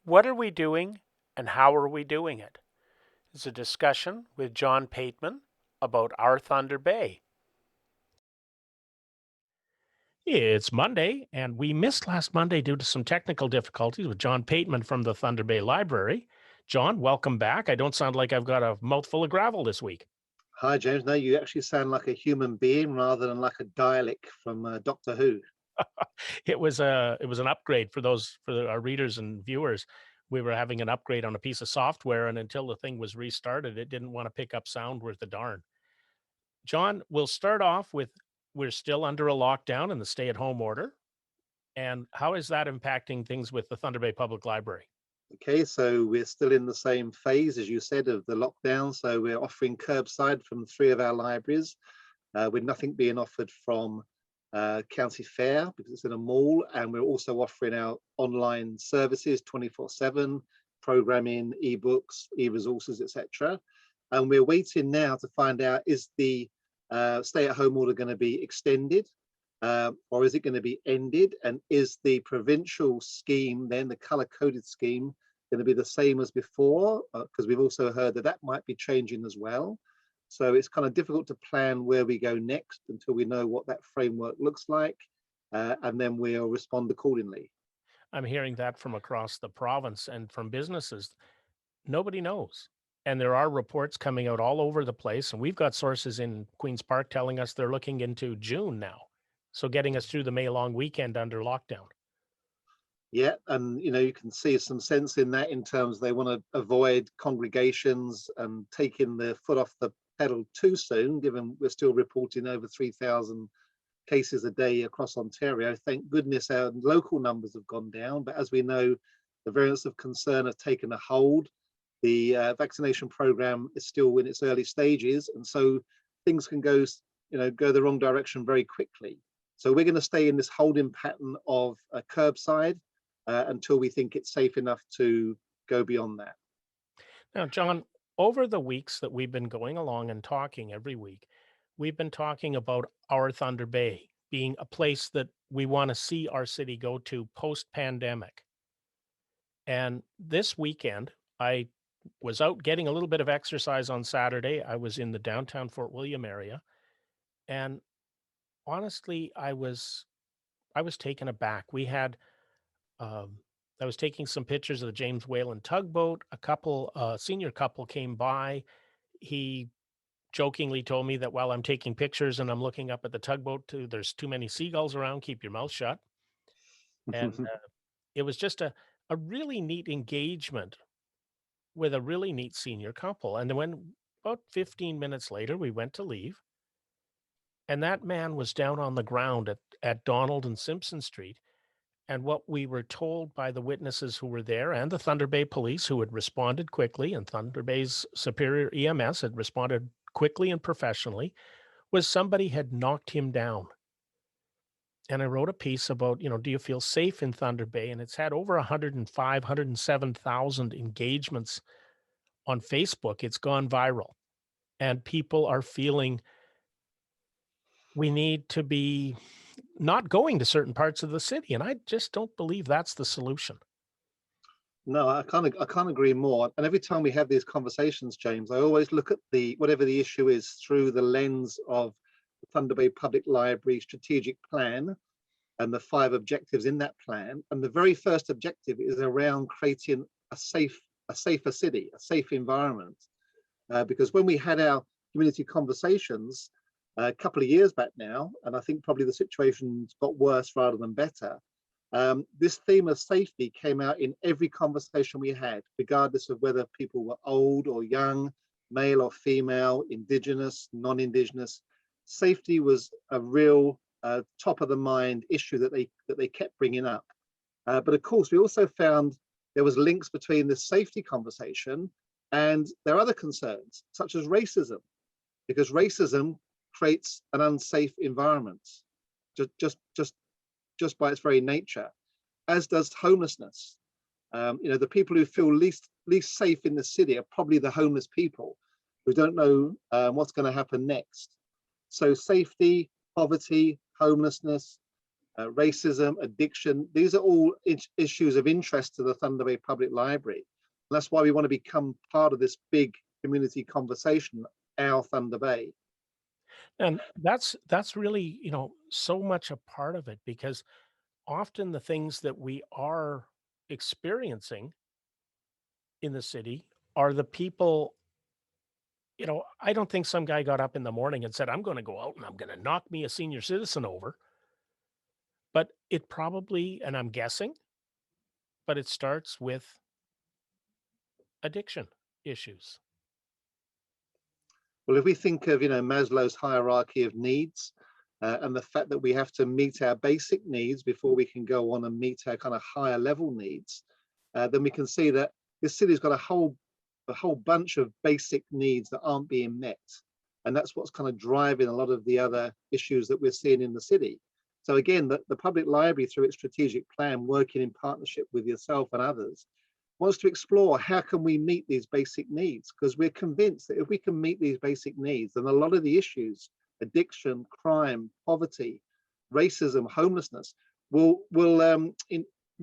What are we doing and how are we doing it? It's a discussion with John Pateman about our Thunder Bay. It's Monday, and we missed last Monday due to some technical difficulties with John Pateman from the Thunder Bay Library. John, welcome back. I don't sound like I've got a mouthful of gravel this week. Hi, James. No, you actually sound like a human being rather than like a Dalek from Doctor Who. It was an upgrade for our readers and viewers. We were having an upgrade on a piece of software, and until the thing was restarted, it didn't want to pick up sound worth a darn. John, we'll start off with we're still under a lockdown and the stay-at-home order. And how is that impacting things with the Thunder Bay Public Library? Okay, so we're still in the same phase, as you said, of the lockdown. So we're offering curbside from 3 of our libraries, with nothing being offered from County Fair because it's in a mall. And we're also offering our online services 24/7, programming, ebooks, e-resources, etc. And we're waiting now to find out, is the stay-at-home order going to be extended? Or is it going to be ended? And is the provincial scheme, then the color-coded scheme, going to be the same as before? Because we've also heard that that might be changing as well. So it's kind of difficult to plan where we go next until we know what that framework looks like, and then we'll respond accordingly. I'm hearing that from across the province and from businesses. Nobody knows. And there are reports coming out all over the place. And we've got sources in Queen's Park telling us they're looking into June now. So getting us through the May long weekend under lockdown. Yeah, and you can see some sense in that in terms they want to avoid congregations and taking their foot off the pedal too soon, given we're still reporting over 3,000 cases a day across Ontario. Thank goodness our local numbers have gone down, but as we know, the variants of concern have taken a hold. The vaccination program is still in its early stages, and so things can go the wrong direction very quickly. So we're going to stay in this holding pattern of a curbside until we think it's safe enough to go beyond that. Now, John, over the weeks that we've been going along and talking every week, we've been talking about our Thunder Bay being a place that we want to see our city go to post-pandemic. And this weekend, I was out getting a little bit of exercise on Saturday. I was in the downtown Fort William area, and honestly, I was taken aback. We had I was taking some pictures of the James Whalen tugboat. Senior couple came by. He jokingly told me that while I'm taking pictures and I'm looking up at the tugboat, there's too many seagulls around. Keep your mouth shut. And it was just a really neat engagement with a really neat senior couple. And then when about 15 minutes later, we went to leave, and that man was down on the ground at Donald and Simpson Street. And what we were told by the witnesses who were there and the Thunder Bay police who had responded quickly, and Thunder Bay's Superior EMS had responded quickly and professionally, was somebody had knocked him down. And I wrote a piece about, do you feel safe in Thunder Bay? And it's had over 105, 107,000 engagements on Facebook. It's gone viral. And people are feeling we need to be not going to certain parts of the city. And I just don't believe that's the solution. No, I can't agree more. And every time we have these conversations, James, I always look at whatever the issue is through the lens of the Thunder Bay Public Library strategic plan and the 5 objectives in that plan. And the very first objective is around creating a safer city, a safe environment. Because when we had our community conversations a couple of years back now, and I think probably the situation's got worse rather than better, this theme of safety came out in every conversation we had, regardless of whether people were old or young, male or female, Indigenous, non-Indigenous. Safety was a real top of the mind issue that they kept bringing up. But of course, we also found there was links between the safety conversation and their other concerns, such as racism, because racism creates an unsafe environment, just by its very nature, as does homelessness. The people who feel least safe in the city are probably the homeless people who don't know what's going to happen next. So safety, poverty, homelessness, racism, addiction. These are all issues of interest to the Thunder Bay Public Library. And that's why we want to become part of this big community conversation, our Thunder Bay. And that's really, so much a part of it because often the things that we are experiencing in the city are the people, I don't think some guy got up in the morning and said, I'm going to go out and I'm going to knock me a senior citizen over. But it probably, and I'm guessing, but it starts with addiction issues. Well, if we think of, Maslow's hierarchy of needs, and the fact that we have to meet our basic needs before we can go on and meet our kind of higher level needs, then we can see that this city's got a whole bunch of basic needs that aren't being met. And that's what's kind of driving a lot of the other issues that we're seeing in the city. So again, the public library, through its strategic plan, working in partnership with yourself and others, wants to explore how can we meet these basic needs, because we're convinced that if we can meet these basic needs, then a lot of the issues, addiction, crime, poverty, racism, homelessness, will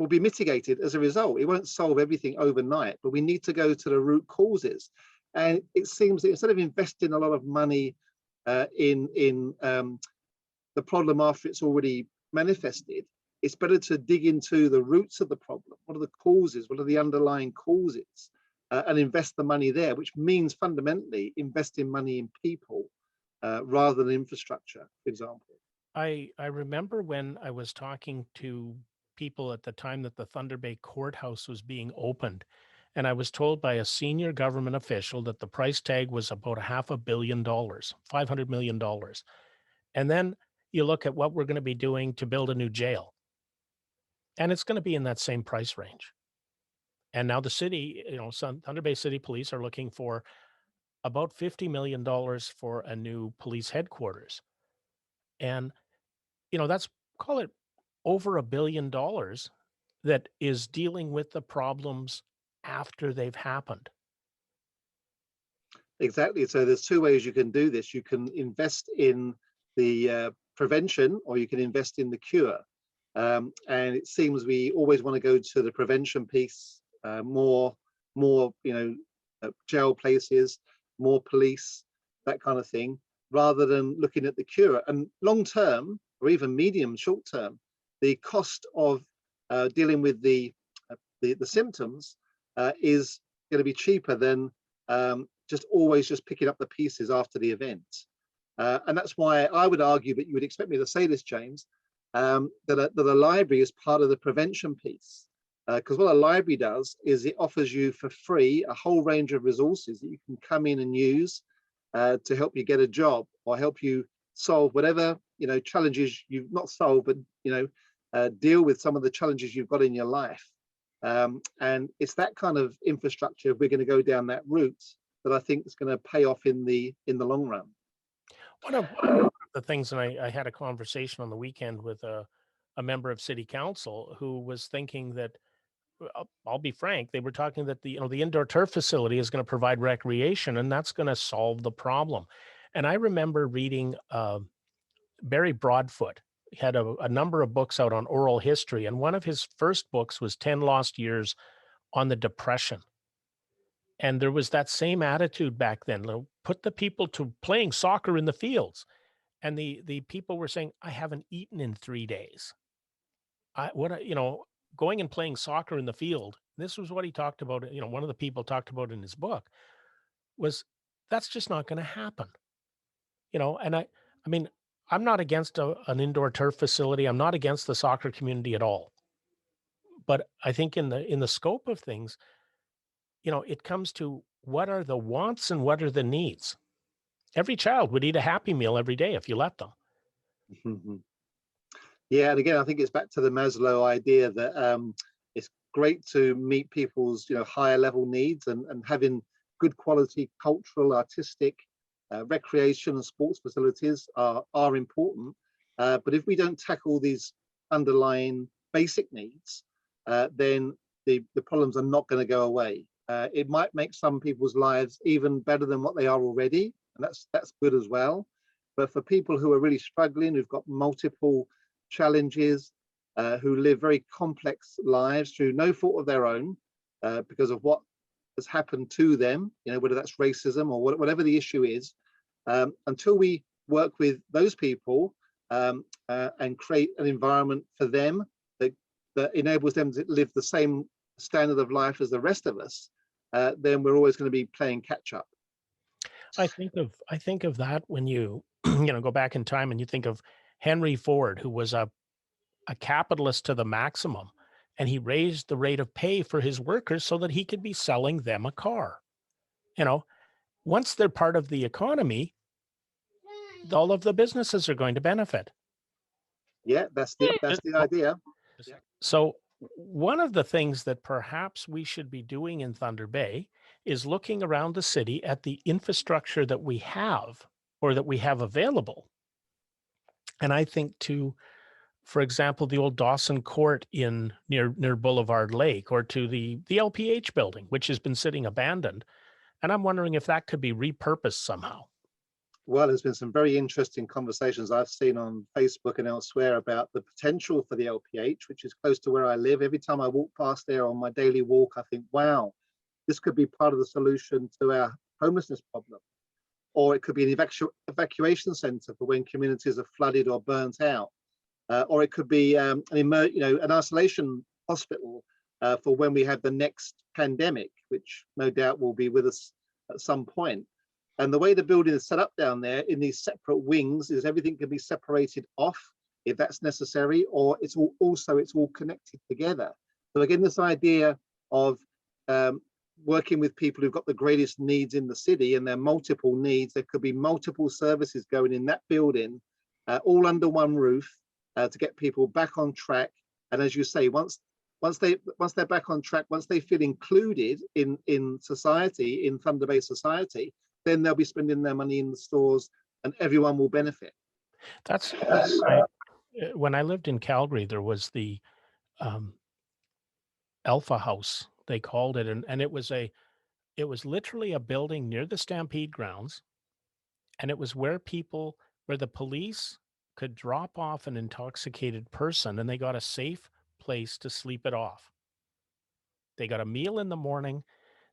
be mitigated as a result. It won't solve everything overnight, but we need to go to the root causes. And it seems that instead of investing a lot of money in the problem after it's already manifested, it's better to dig into the roots of the problem. What are the causes? What are the underlying causes? And invest the money there, which means fundamentally investing money in people rather than infrastructure, for example. I remember when I was talking to people at the time that the Thunder Bay Courthouse was being opened, and I was told by a senior government official that the price tag was about $500 million, $500 million. And then you look at what we're going to be doing to build a new jail, and it's going to be in that same price range. And now the city, Thunder Bay City Police are looking for about $50 million for a new police headquarters. And, that's, call it over $1 billion that is dealing with the problems after they've happened. Exactly. So there's two ways you can do this. You can invest in the prevention, or you can invest in the cure. And it seems we always want to go to the prevention piece, more, jail places, more police, that kind of thing, rather than looking at the cure. And long term, or even medium, short term, the cost of dealing with the symptoms is going to be cheaper than just picking up the pieces after the event. And that's why I would argue, but you would expect me to say this, James, that a library is part of the prevention piece. Because what a library does is it offers you for free a whole range of resources that you can come in and use to help you get a job, or help you solve whatever challenges you've not solved, but deal with some of the challenges you've got in your life. And it's that kind of infrastructure, if we're going to go down that route, that I think is going to pay off in the long run. One of the things, and I had a conversation on the weekend with a member of city council who was thinking that, I'll be frank, they were talking that the indoor turf facility is going to provide recreation, and that's going to solve the problem. And I remember reading Barry Broadfoot. He had a number of books out on oral history, and one of his first books was 10 Lost Years on the Depression. And there was that same attitude back then. Put the people to playing soccer in the fields. And the people were saying, I haven't eaten in 3 days. Going and playing soccer in the field. This was what he talked about. One of the people talked about in his book was that's just not going to happen. And I mean, I'm not against an indoor turf facility. I'm not against the soccer community at all. But I think in the scope of things, it comes to what are the wants and what are the needs. Every child would eat a Happy Meal every day if you let them. Mhm. Yeah, and again, I think it's back to the Maslow idea that it's great to meet people's higher level needs, and having good quality cultural, artistic, recreation and sports facilities are important. But if we don't tackle these underlying basic needs, then the problems are not going to go away. It might make some people's lives even better than what they are already, and that's good as well. But for people who are really struggling, who've got multiple challenges, who live very complex lives through no fault of their own, because of what has happened to them, whether that's racism or whatever the issue is. Until we work with those people, and create an environment for them that enables them to live the same standard of life as the rest of us, then we're always going to be playing catch up. I think of that when you go back in time and you think of Henry Ford, who was a capitalist to the maximum, and he raised the rate of pay for his workers so that he could be selling them a car. You know, once they're part of the economy, all of the businesses are going to benefit. Yeah, that's the idea. Yeah. So one of the things that perhaps we should be doing in Thunder Bay is looking around the city at the infrastructure that we have or that we have available. And I think to, for example, the old Dawson Court in near Boulevard Lake, or to the LPH building, which has been sitting abandoned. And I'm wondering if that could be repurposed somehow. Well, there's been some very interesting conversations I've seen on Facebook and elsewhere about the potential for the LPH, which is close to where I live. Every time I walk past there on my daily walk, I think, wow, this could be part of the solution to our homelessness problem. Or it could be an evacuation center for when communities are flooded or burnt out. Or it could be an isolation hospital for when we have the next pandemic, which no doubt will be with us at some point. And the way the building is set up down there in these separate wings is everything can be separated off if that's necessary, or it's all connected together. So again, this idea of working with people who've got the greatest needs in the city, and there are multiple needs. There could be multiple services going in that building, all under one roof, to get people back on track. And as you say, once they're back on track, once they feel included in society, in Thunder Bay society, then they'll be spending their money in the stores, and everyone will benefit. That's when I lived in Calgary, there was the um, Alpha House, they called it, and it was literally a building near the Stampede grounds, and it was where the police could drop off an intoxicated person, and they got a safe place to sleep it off. They got a meal in the morning.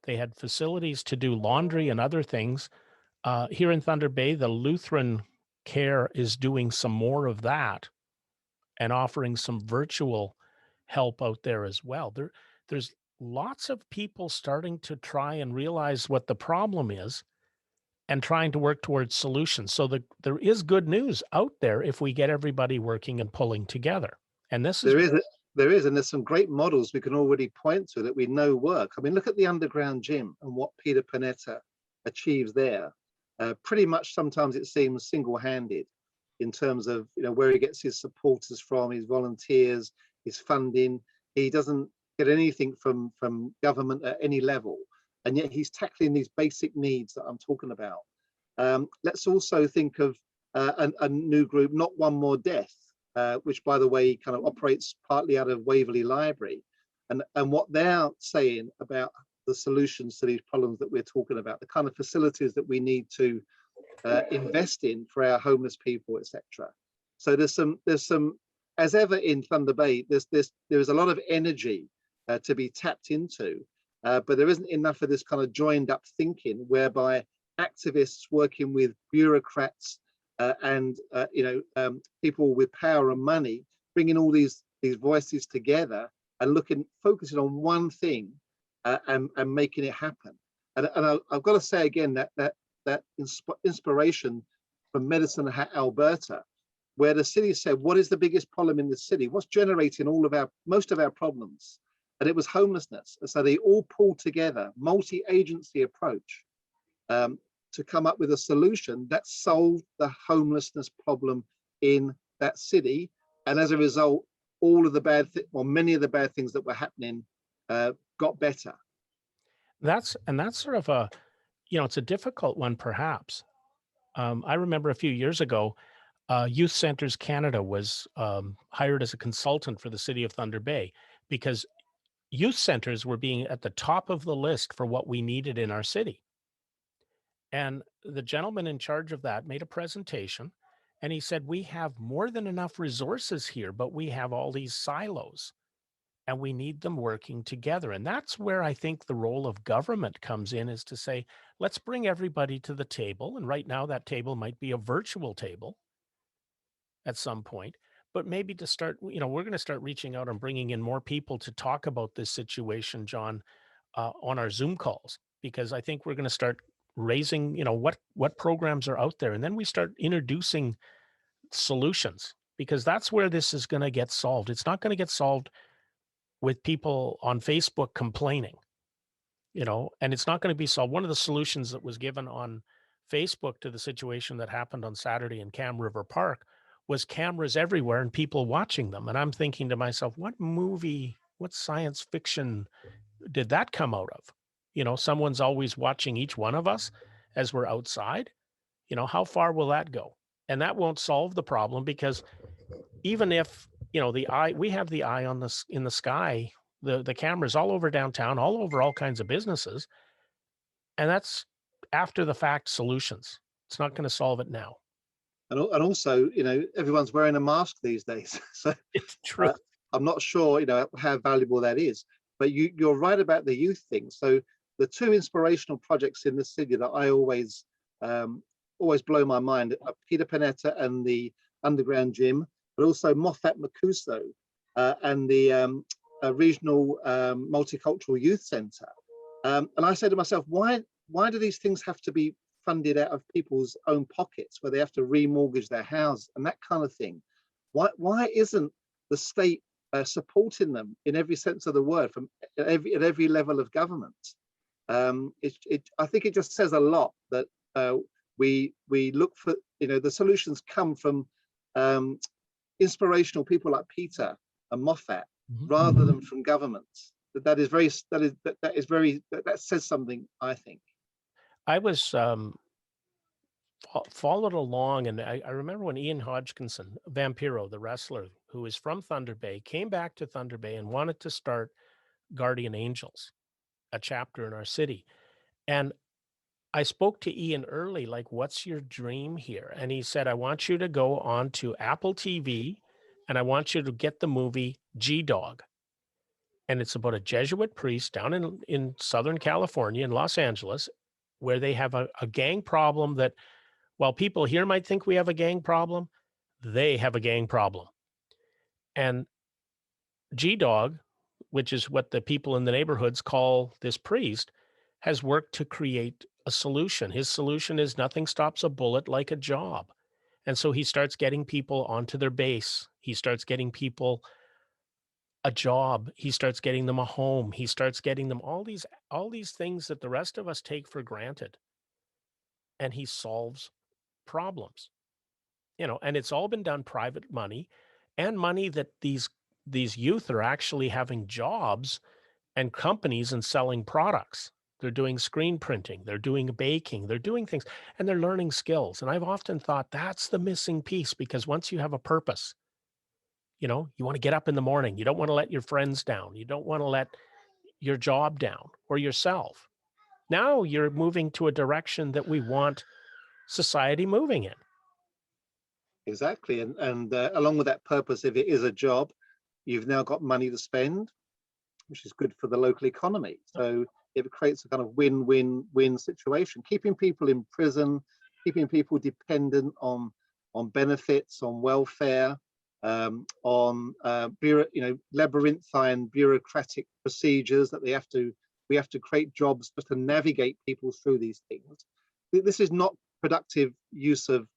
They had facilities to do laundry and other things. Here in Thunder Bay, the Lutheran Care is doing some more of that and offering some virtual help out there as well. There's lots of people starting to try and realize what the problem is and trying to work towards solutions. So there is good news out there if we get everybody working and pulling together. And this is There is, and there's some great models we can already point to that we know work. I mean, look at the underground gym and what Peter Panetta achieves there. Pretty much sometimes it seems single-handed in terms of where he gets his supporters from, his volunteers, his funding. He doesn't get anything from government at any level, and yet he's tackling these basic needs that I'm talking about. Let's also think of a new group, Not One More Death, which, by the way, kind of operates partly out of Waverley Library, and what they're saying about the solutions to these problems that we're talking about, the kind of facilities that we need to invest in for our homeless people, etc. So there's some, as ever in Thunder Bay, there is a lot of energy to be tapped into, but there isn't enough of this kind of joined up thinking whereby activists working with bureaucrats and people with power and money, bringing all these voices together and focusing on one thing and making it happen. And I've got to say again that inspiration from Medicine Hat, Alberta, where the city said, "What is the biggest problem in the city? What's generating most of our problems?" And it was homelessness. And so they all pulled together, multi-agency approach, to come up with a solution that solved the homelessness problem in that city. And as a result, all of the many of the bad things that were happening got better. that's sort of it's a difficult one perhaps. I remember a few years ago, Youth Centers Canada was hired as a consultant for the city of Thunder Bay because youth centers were being at the top of the list for what we needed in our city. And the gentleman in charge of that made a presentation, And he said, we have more than enough resources here, but we have all these silos and we need them working together. And that's where I think the role of government comes in, is to say, let's bring everybody to the table. And right now that table might be a virtual table at some point, but maybe to start, we're going to start reaching out and bringing in more people to talk about this situation, John, on our Zoom calls, because I think we're going to start raising, what programs are out there. And then we start introducing solutions, because that's where this is going to get solved. It's not going to get solved with people on Facebook complaining, and it's not going to be solved. One of the solutions that was given on Facebook to the situation that happened on Saturday in Cam River Park was cameras everywhere and people watching them. And I'm thinking to myself, what movie, what science fiction did that come out of? Someone's always watching each one of us as we're outside. How far will that go? And that won't solve the problem, because even if, the eye, we have the eye on this in the sky, the cameras all over downtown, all over all kinds of businesses. And that's after the fact solutions. It's not going to solve it now. And also, everyone's wearing a mask these days. So It's true. I'm not sure, how valuable that is. But you're right about the youth thing. So the two inspirational projects in the city that I always blow my mind are Peter Panetta and the Underground Gym, but also Moffat Macuso and the Regional Multicultural Youth Centre. And I say to myself, why do these things have to be funded out of people's own pockets, where they have to remortgage their house and that kind of thing? Why isn't the state supporting them in every sense of the word at every level of government? I think it just says a lot that we look for, the solutions come from inspirational people like Peter and Moffat, rather than from governments. That says something, I think. I was followed along, and I remember when Ian Hodgkinson, Vampiro, the wrestler who is from Thunder Bay, came back to Thunder Bay and wanted to start Guardian Angels, a chapter in our city. And I spoke to Ian early, like, what's your dream here? And he said, I want you to go on to Apple TV and I want you to get the movie G-Dog. And it's about a Jesuit priest down in Southern California, in Los Angeles, where they have a gang problem that, while people here might think we have a gang problem, they have a gang problem. And G-Dog, which is what the people in the neighborhoods call this priest, has worked to create a solution. His solution is nothing stops a bullet like a job. And so he starts getting people onto their base. He starts getting people a job. He starts getting them a home. He starts getting them all these things that the rest of us take for granted. And he solves problems, and it's all been done private money, and money that these youth are actually having jobs and companies and selling products. They're doing screen printing, they're doing baking, they're doing things, and they're learning skills. And I've often thought that's the missing piece, because once you have a purpose, you want to get up in the morning. You don't want to let your friends down. You don't want to let your job down or yourself. Now you're moving to a direction that we want society moving in. Exactly. And along with that purpose, if it is a job, you've now got money to spend, which is good for the local economy. So it creates a kind of win-win-win situation, keeping people in prison, keeping people dependent on benefits, on welfare, on labyrinthine bureaucratic procedures that we have to create jobs just to navigate people through these things. This is not productive use of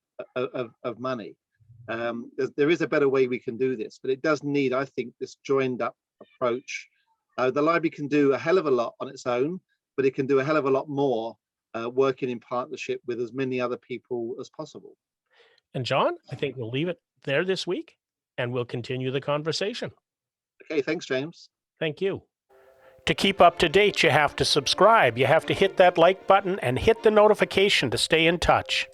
money. There is a better way we can do this, but it does need, I think, this joined up approach. The library can do a hell of a lot on its own, but it can do a hell of a lot more working in partnership with as many other people as possible. And John, I think we'll leave it there this week, and we'll continue the conversation. Okay, thanks, James. Thank you. To keep up to date, you have to subscribe. You have to hit that like button and hit the notification to stay in touch.